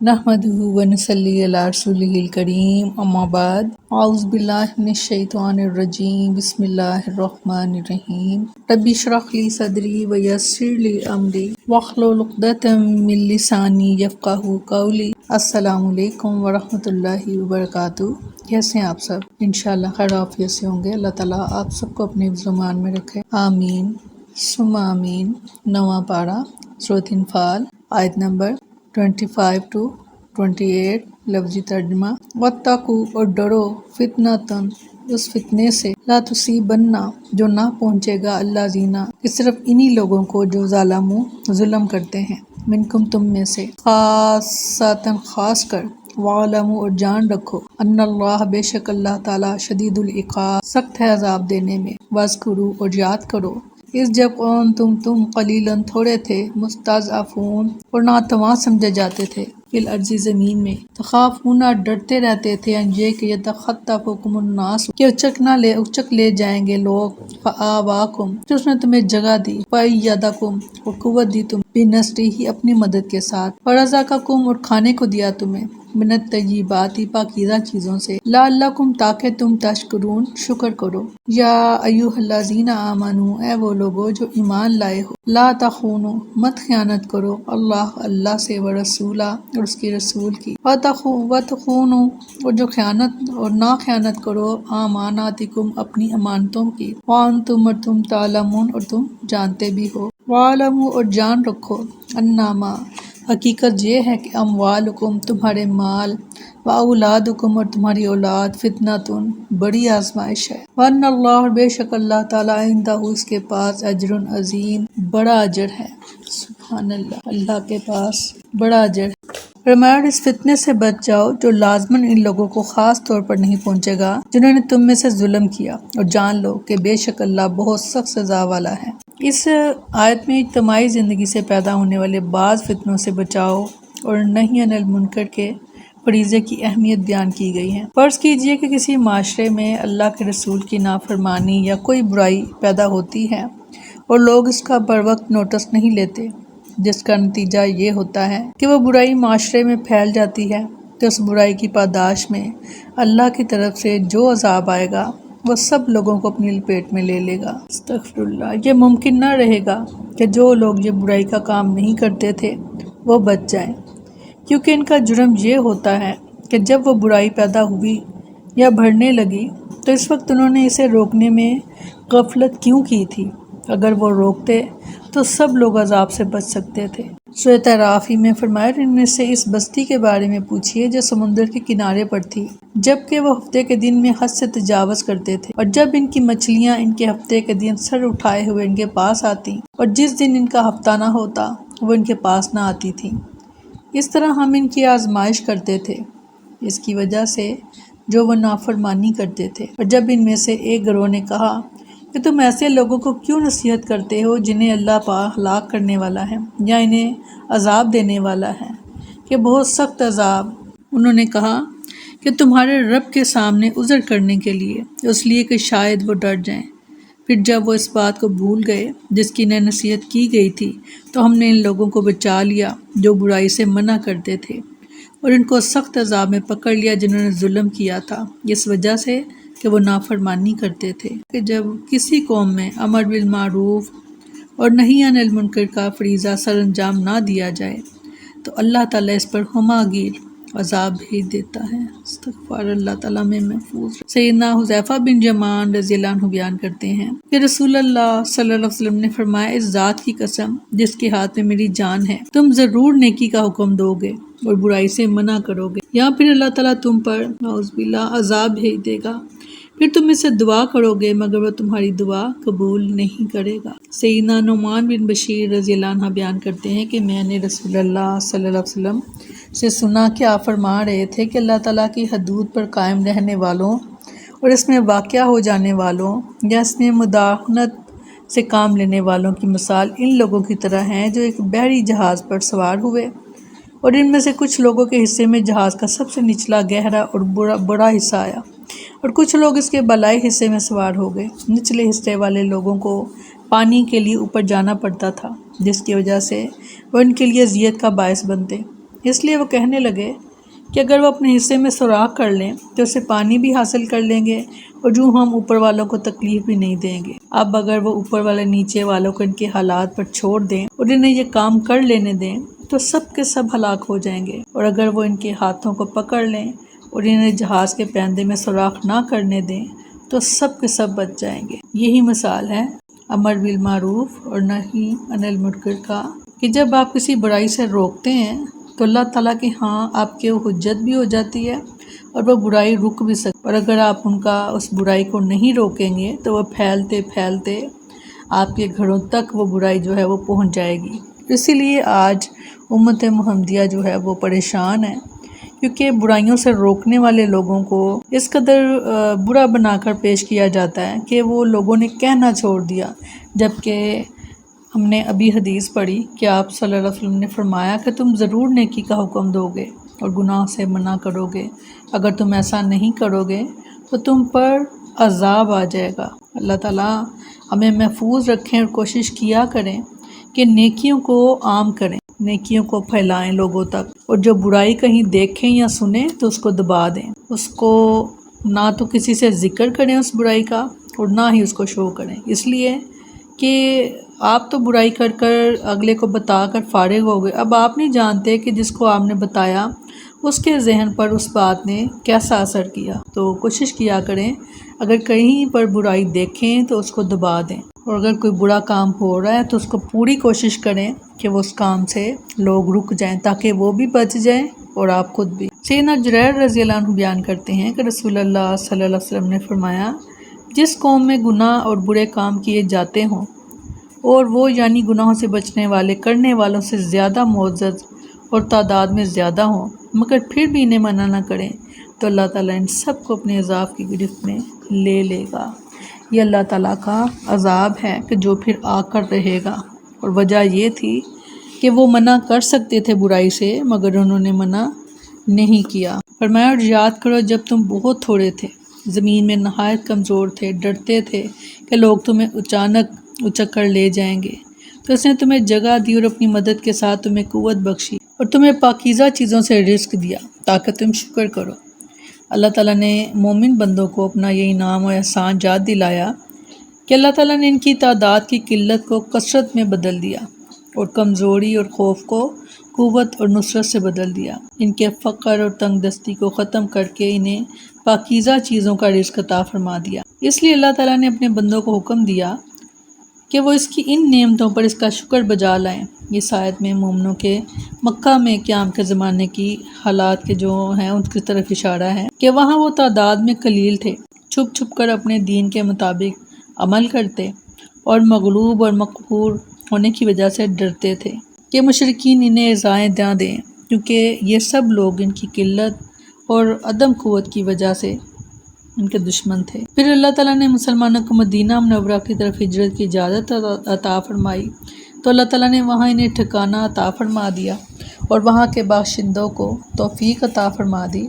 نحمده ونصلي على رسوله الكريم اما بعد اعوذ باللہ من الشیطان الرجیم بسم اللہ الرحمن الرحیم رب اشرح لي صدری ویسر لي امری واحلل عقدۃ من لسانی یفقہوا قولی۔ السلام علیکم ورحمۃ اللہ وبرکاتہ۔ کیسے ہیں آپ سب؟ انشاءاللہ خیر عافیت سے ہوں گے۔ اللہ تعالیٰ آپ سب کو اپنے زمان میں رکھے، آمین ثم آمین۔ نواں پارہ سورۃ انفال، آیت نمبر 25 to 28۔ لفظی ترجمہ: واتقوا، اور ڈرو، فتنۃ، اس فتنے سے، لا تصیبن، جو نہ پہنچے گا، الذین، کہ صرف انہی لوگوں کو جو ظالموا، ظلم کرتے ہیں، منکم، تم میں سے، خاصۃ، خاص کر، وَاعْلَمُوا، اور جان رکھو، ان اللہ، بے شک اللہ تعالیٰ، شدید العقاب، سخت ہے عذاب دینے میں، واذکروا، اور یاد کرو، اس جب تم قلیلاً، تھوڑے تھے، مستضعفون، اور ناتواں سمجھے جاتے تھے، فی الارض، زمین میں، تخافون، ڈرتے رہتے تھے، ان یہ کہ یتخطفکم الناس، کہ اچک لے جائیں گے لوگ، فآواکم، پھر اس نے تمہیں جگہ دی، فأیدکم، اور قوت دی تمہیں، بنصرہ، اپنی مدد کے ساتھ، ورزقکم، اور کھانے کو دیا تمہیں، من الطیبات، پاکیزہ چیزوں سے، لعلکم، تاکہ تم تشکرون، شکر کرو۔ یا ایھا الذین آمنوا، اے وہ لوگو جو ایمان لائے ہو، لا تخونوا، مت خیانت کرو، اللہ سے، ورسولہ، اور اس کی رسول کی، وتخونوا، اور جو خیانت اور نہ خیانت کرو، اماناتکم، اپنی امانتوں کی، وانتم، اور تم، تعلمون، اور تم جانتے بھی ہو، وَاعْلَمُوا، اور جان رکھو، انما، حقیقت یہ ہے کہ اموالکم، تمہارے مال، واولادکم، اور تمہاری اولاد، فتنۃ، بڑی آزمائش ہے، وان اللہ، اور بے شک اللہ تعالیٰ، عندہ، اس کے پاس، اجر عظیم، بڑا اجر ہے۔ سبحان اللہ، اللہ کے پاس بڑا اجر ہے۔ فرمایا، اس فتنے سے بچ جاؤ جو لازماً ان لوگوں کو خاص طور پر نہیں پہنچے گا جنہوں نے تم میں سے ظلم کیا، اور جان لو کہ بے شک اللہ بہت سخت سزا والا ہے۔ اس آیت میں اجتماعی زندگی سے پیدا ہونے والے بعض فتنوں سے بچاؤ اور نہی عن المنکر کے فریضے کی اہمیت بیان کی گئی ہے۔ فرض کیجئے کہ کسی معاشرے میں اللہ کے رسول کی نافرمانی یا کوئی برائی پیدا ہوتی ہے اور لوگ اس کا بروقت نوٹس نہیں لیتے، جس کا نتیجہ یہ ہوتا ہے کہ وہ برائی معاشرے میں پھیل جاتی ہے، تو اس برائی کی پاداش میں اللہ کی طرف سے جو عذاب آئے گا وہ سب لوگوں کو اپنی لپیٹ میں لے لے گا۔ استغفر اللہ۔ یہ ممکن نہ رہے گا کہ جو لوگ یہ برائی کا کام نہیں کرتے تھے وہ بچ جائیں، کیونکہ ان کا جرم یہ ہوتا ہے کہ جب وہ برائی پیدا ہوئی یا بڑھنے لگی تو اس وقت انہوں نے اسے روکنے میں غفلت کیوں کی تھی؟ اگر وہ روکتے تو سب لوگ عذاب سے بچ سکتے تھے۔ سورۃ اعراف میں فرمایا، ان میں سے اس بستی کے بارے میں پوچھیے جو سمندر کے کنارے پر تھی، جبکہ وہ ہفتے کے دن میں حد سے تجاوز کرتے تھے، اور جب ان کی مچھلیاں ان کے ہفتے کے دن سر اٹھائے ہوئے ان کے پاس آتی، اور جس دن ان کا ہفتہ نہ ہوتا وہ ان کے پاس نہ آتی تھی۔ اس طرح ہم ان کی آزمائش کرتے تھے، اس کی وجہ سے جو وہ نافرمانی کرتے تھے۔ اور جب ان میں سے ایک گروہ نے کہا کہ تم ایسے لوگوں کو کیوں نصیحت کرتے ہو جنہیں اللہ پاک ہلاک کرنے والا ہے یا انہیں عذاب دینے والا ہے کہ بہت سخت عذاب، انہوں نے کہا کہ تمہارے رب کے سامنے عذر کرنے کے لیے، اس لیے کہ شاید وہ ڈر جائیں۔ پھر جب وہ اس بات کو بھول گئے جس کی انہیں نصیحت کی گئی تھی تو ہم نے ان لوگوں کو بچا لیا جو برائی سے منع کرتے تھے، اور ان کو سخت عذاب میں پکڑ لیا جنہوں نے ظلم کیا تھا، اس وجہ سے کہ وہ نافرمانی کرتے تھے۔ کہ جب کسی قوم میں امر بالمعروف اور نہی عن المنکر کا فریضہ سر انجام نہ دیا جائے تو اللہ تعالیٰ اس پر ہمہ گیر عذاب بھیج دیتا ہے۔ استغفار اللہ تعالیٰ میں محفوظ۔ سیدنا حذیفہ بن یمان رضی اللہ عنہ بیان کرتے ہیں کہ رسول اللہ صلی اللہ علیہ وسلم نے فرمایا، اس ذات کی قسم جس کے ہاتھ میں میری جان ہے، تم ضرور نیکی کا حکم دو گے اور برائی سے منع کرو گے، یا پھر اللہ تعالیٰ تم پر نعوذ باللہ عذاب بھیج دے گا، پھر تم اس سے دعا کرو گے مگر وہ تمہاری دعا قبول نہیں کرے گا۔ سیدنا نعمان بن بشیر رضی اللہ عنہ بیان کرتے ہیں کہ میں نے رسول اللہ صلی اللہ علیہ وسلم سے سنا کہ آپ فرما رہے تھے کہ اللہ تعالیٰ کی حدود پر قائم رہنے والوں اور اس میں واقع ہو جانے والوں یا اس میں مداہنت سے کام لینے والوں کی مثال ان لوگوں کی طرح ہیں جو ایک بحری جہاز پر سوار ہوئے، اور ان میں سے کچھ لوگوں کے حصے میں جہاز کا سب سے نچلا گہرا اور بڑا حصہ آیا، اور کچھ لوگ اس کے بالائی حصے میں سوار ہو گئے۔ نچلے حصے والے لوگوں کو پانی کے لیے اوپر جانا پڑتا تھا، جس کی وجہ سے وہ ان کے لیے اذیت کا باعث بنتے۔ اس لیے وہ کہنے لگے کہ اگر وہ اپنے حصے میں سوراخ کر لیں تو اسے پانی بھی حاصل کر لیں گے اور جو ہم اوپر والوں کو تکلیف بھی نہیں دیں گے۔ اب اگر وہ اوپر والے نیچے والوں کو ان کے حالات پر چھوڑ دیں اور انہیں یہ کام کر لینے دیں تو سب کے سب ہلاک ہو جائیں گے، اور اگر وہ ان کے ہاتھوں کو پکڑ لیں اور انہیں جہاز کے پیندے میں سوراخ نہ کرنے دیں تو سب کے سب بچ جائیں گے۔ یہی مثال ہے امر بالمعروف اور نہی عن المنکر کا، کہ جب آپ کسی برائی سے روکتے ہیں تو اللہ تعالیٰ کے ہاں آپ کے حجت بھی ہو جاتی ہے اور وہ برائی رک بھی سکتی، اور اگر آپ ان کا اس برائی کو نہیں روکیں گے تو وہ پھیلتے پھیلتے آپ کے گھروں تک وہ برائی جو ہے وہ پہنچ جائے گی۔ اسی لیے آج امت محمدیہ جو ہے وہ پریشان ہے، کیونکہ برائیوں سے روکنے والے لوگوں کو اس قدر برا بنا کر پیش کیا جاتا ہے کہ وہ لوگوں نے کہنا چھوڑ دیا، جبکہ ہم نے ابھی حدیث پڑھی کہ آپ صلی اللہ علیہ وسلم نے فرمایا کہ تم ضرور نیکی کا حکم دو گے اور گناہ سے منع کرو گے، اگر تم ایسا نہیں کرو گے تو تم پر عذاب آ جائے گا۔ اللہ تعالیٰ ہمیں محفوظ رکھیں اور کوشش کیا کریں کہ نیکیوں کو عام کریں، نیکیوں کو پھیلائیں لوگوں تک، اور جو برائی کہیں دیکھیں یا سنیں تو اس کو دبا دیں، اس کو نہ تو کسی سے ذکر کریں اس برائی کا اور نہ ہی اس کو شو کریں، اس لیے کہ آپ تو برائی کر کر اگلے کو بتا کر فارغ ہو گئے، اب آپ نہیں جانتے کہ جس کو آپ نے بتایا اس کے ذہن پر اس بات نے کیسا اثر کیا۔ تو کوشش کیا کریں اگر کہیں پر برائی دیکھیں تو اس کو دبا دیں، اور اگر کوئی برا کام ہو رہا ہے تو اس کو پوری کوشش کریں کہ وہ اس کام سے لوگ رک جائیں تاکہ وہ بھی بچ جائیں اور آپ خود بھی۔ سیدنا جریر رضی اللہ عنہ بیان کرتے ہیں کہ رسول اللہ صلی اللہ علیہ وسلم نے فرمایا، جس قوم میں گناہ اور برے کام کیے جاتے ہوں اور وہ یعنی گناہوں سے بچنے والے کرنے والوں سے زیادہ معزز اور تعداد میں زیادہ ہوں، مگر پھر بھی انہیں منع نہ کریں تو اللہ تعالیٰ ان سب کو اپنے عذاب کی گرفت میں لے لے گا۔ یہ اللہ تعالیٰ کا عذاب ہے کہ جو پھر آ کر رہے گا، اور وجہ یہ تھی کہ وہ منع کر سکتے تھے برائی سے مگر انہوں نے منع نہیں کیا۔ فرمایا، اور یاد کرو جب تم بہت تھوڑے تھے، زمین میں نہایت کمزور تھے، ڈرتے تھے کہ لوگ تمہیں اچانک اچک کر لے جائیں گے، تو اس نے تمہیں جگہ دی اور اپنی مدد کے ساتھ تمہیں قوت بخشی اور تمہیں پاکیزہ چیزوں سے رزق دیا تاکہ تم شکر کرو۔ اللہ تعالیٰ نے مومن بندوں کو اپنا یہ انعام و احسان یاد دلایا کہ اللہ تعالیٰ نے ان کی تعداد کی قلت کو کثرت میں بدل دیا اور کمزوری اور خوف کو قوت اور نصرت سے بدل دیا، ان کے فقر اور تنگ دستی کو ختم کر کے انہیں پاکیزہ چیزوں کا رزق عطا فرما دیا۔ اس لیے اللہ تعالیٰ نے اپنے بندوں کو حکم دیا کہ وہ اس کی ان نعمتوں پر اس کا شکر بجا لائیں۔ اس آیت میں مومنوں کے مکہ میں قیام کے زمانے کی حالات کے جو ہیں ان کی طرف اشارہ ہے کہ وہاں وہ تعداد میں قلیل تھے، چھپ چھپ کر اپنے دین کے مطابق عمل کرتے اور مغلوب اور مقہور ہونے کی وجہ سے ڈرتے تھے کہ مشرکین انہیں ایذائیں نہ دیں، کیونکہ یہ سب لوگ ان کی قلت اور عدم قوت کی وجہ سے ان کے دشمن تھے۔ پھر اللہ تعالیٰ نے مسلمانوں کو مدینہ منورہ کی طرف ہجرت کی اجازت عطا فرمائی تو اللہ تعالیٰ نے وہاں انہیں ٹھکانہ عطا فرما دیا اور وہاں کے باشندوں کو توفیق عطا فرما دی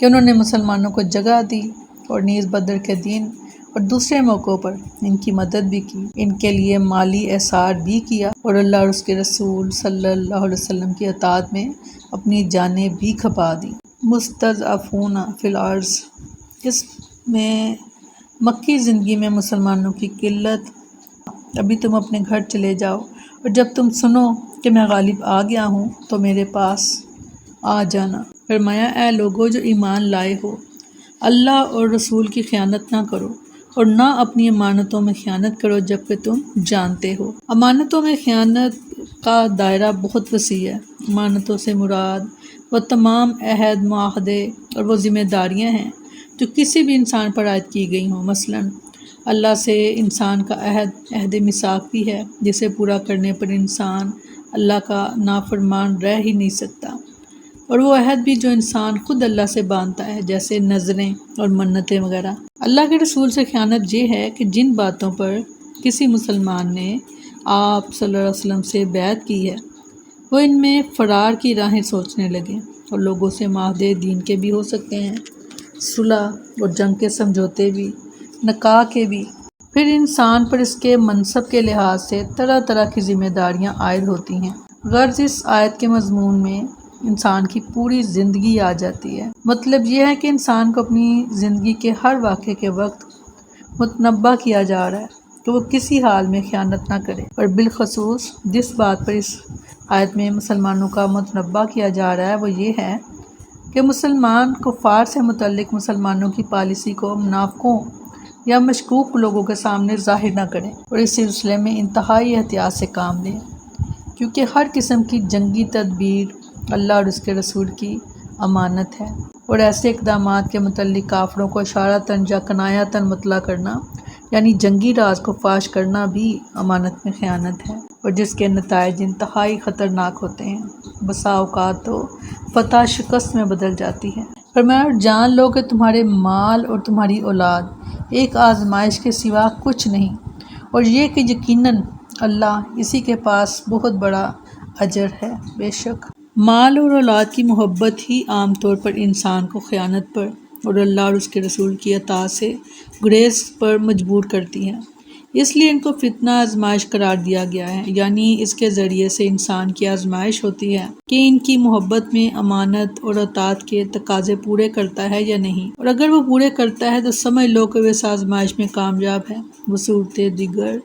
کہ انہوں نے مسلمانوں کو جگہ دی اور نیز بدر کے دن اور دوسرے موقعوں پر ان کی مدد بھی کی، ان کے لیے مالی احصار بھی کیا اور اللہ اور اس کے رسول صلی اللہ علیہ وسلم کی اطاعت میں اپنی جانیں بھی کھپا دی۔ مستضعفون فی الارض، اس میں مکی زندگی میں مسلمانوں کی قلت۔ ابھی تم اپنے گھر چلے جاؤ اور جب تم سنو کہ میں غالب آ گیا ہوں تو میرے پاس آ جانا۔ فرمایا، اے لوگو جو ایمان لائے ہو، اللہ اور رسول کی خیانت نہ کرو اور نہ اپنی امانتوں میں خیانت کرو جبکہ تم جانتے ہو۔ امانتوں میں خیانت کا دائرہ بہت وسیع ہے۔ امانتوں سے مراد وہ تمام عہد، معاہدے اور وہ ذمہ داریاں ہیں جو کسی بھی انسان پر عائد کی گئی ہوں۔ مثلاً اللہ سے انسان کا عہد میثاق بھی ہے جسے پورا کرنے پر انسان اللہ کا نافرمان رہ ہی نہیں سکتا، اور وہ عہد بھی جو انسان خود اللہ سے باندھتا ہے جیسے نذریں اور منتیں وغیرہ۔ اللہ کے رسول سے خیانت یہ ہے کہ جن باتوں پر کسی مسلمان نے آپ صلی اللہ علیہ وسلم سے بیعت کی ہے وہ ان میں فرار کی راہیں سوچنے لگے، اور لوگوں سے معاہدے دین کے بھی ہو سکتے ہیں، صلح اور جنگ کے سمجھوتے بھی، نکاح کے بھی۔ پھر انسان پر اس کے منصب کے لحاظ سے طرح طرح کی ذمہ داریاں عائد ہوتی ہیں۔ غرض اس آیت کے مضمون میں انسان کی پوری زندگی آ جاتی ہے۔ مطلب یہ ہے کہ انسان کو اپنی زندگی کے ہر واقعے کے وقت متنبہ کیا جا رہا ہے کہ وہ کسی حال میں خیانت نہ کرے، اور بالخصوص جس بات پر اس آیت میں مسلمانوں کا متنبہ کیا جا رہا ہے وہ یہ ہے کہ مسلمان کفار سے متعلق مسلمانوں کی پالیسی کو منافقوں یا مشکوک لوگوں کے سامنے ظاہر نہ کریں، اور اس سلسلے میں انتہائی احتیاط سے کام لیں، کیونکہ ہر قسم کی جنگی تدبیر اللہ اور اس کے رسول کی امانت ہے، اور ایسے اقدامات کے متعلق کافروں کو اشارتاً یا کنایتاً مطلع کرنا یعنی جنگی راز کو فاش کرنا بھی امانت میں خیانت ہے، اور جس کے نتائج انتہائی خطرناک ہوتے ہیں، بسا اوقات تو فتح شکست میں بدل جاتی ہے۔ فرمایا اور جان لو کہ تمہارے مال اور تمہاری اولاد ایک آزمائش کے سوا کچھ نہیں، اور یہ کہ یقیناً اللہ اسی کے پاس بہت بڑا اجر ہے۔ بے شک مال اور اولاد کی محبت ہی عام طور پر انسان کو خیانت پر اور اللہ اور اس کے رسول کی اطاعت سے گریز پر مجبور کرتی ہے، اس لیے ان کو فتنہ آزمائش قرار دیا گیا ہے، یعنی اس کے ذریعے سے انسان کی آزمائش ہوتی ہے کہ ان کی محبت میں امانت اور اطاعت کے تقاضے پورے کرتا ہے یا نہیں، اور اگر وہ پورے کرتا ہے تو سمجھ لو کہ وہ اس آزمائش میں کامیاب ہے، وہ صورتیں دیگر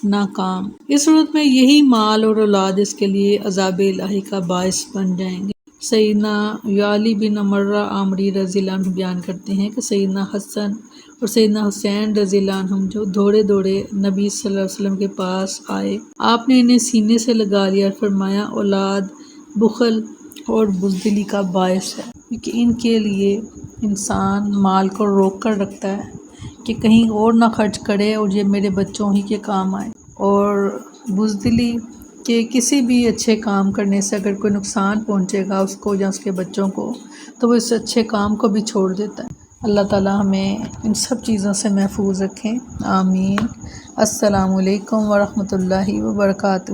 ناکام۔ اس صورت میں یہی مال اور اولاد اس کے لیے عذاب الہی کا باعث بن جائیں گے۔ سیدنا یعلی بن مرہ عامری رضی اللہ عنہ بیان کرتے ہیں کہ سیدنا حسن اور سیدنا حسین رضی اللہ عنہم جو دوڑے دوڑے نبی صلی اللہ علیہ وسلم کے پاس آئے، آپ نے انہیں سینے سے لگا لیا اور فرمایا اولاد بخل اور بزدلی کا باعث ہے، کیونکہ ان کے لیے انسان مال کو روک کر رکھتا ہے کہ کہیں اور نہ خرچ کرے اور یہ میرے بچوں ہی کے کام آئے، اور بزدلی کہ کسی بھی اچھے کام کرنے سے اگر کوئی نقصان پہنچے گا اس کو یا اس کے بچوں کو تو وہ اس اچھے کام کو بھی چھوڑ دیتا ہے۔ اللہ تعالی ہمیں ان سب چیزوں سے محفوظ رکھیں، آمین۔ السلام علیکم ورحمۃ اللہ وبرکاتہ۔